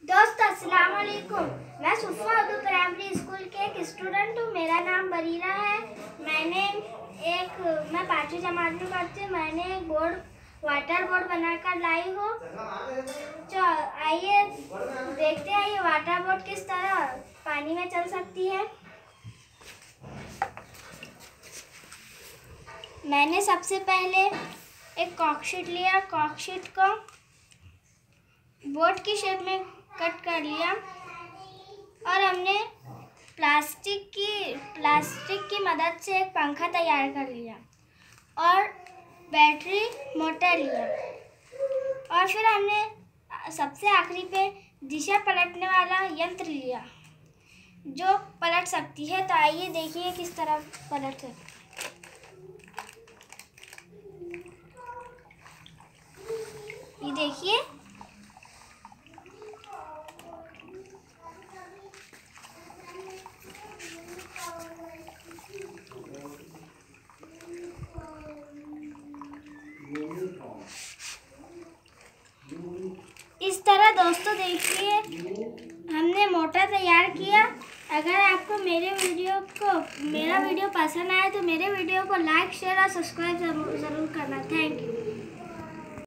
दोस्तों अस्सलाम वालेकुम। मैं सुफ़ा उर्दू प्राइमरी स्कूल के एक स्टूडेंट हूँ। मेरा नाम बरीरा है। मैं 5वीं जमात में पढ़ती हूँ। मैंने एक वाटर बोर्ड बनाकर लाई हूँ। जो आइए देखते हैं ये वाटर बोर्ड किस तरह पानी में चल सकती है। मैंने सबसे पहले एक कॉर्कशीट लिया। कॉर्कशीट को बोर्ड की शेप में कट कर लिया और हमने प्लास्टिक की मदद से एक पंखा तैयार कर लिया और बैटरी मोटर लिया और फिर हमने सबसे आखिरी पे दिशा पलटने वाला यंत्र लिया जो पलट सकती है। तो आइए देखिए किस तरह पलट सकती है। ये देखिए, इस तरह दोस्तों देखिए हमने मोटर तैयार किया। अगर आपको मेरा वीडियो पसंद आए तो मेरे वीडियो को लाइक, शेयर और सब्सक्राइब ज़रूर करना। Thank you.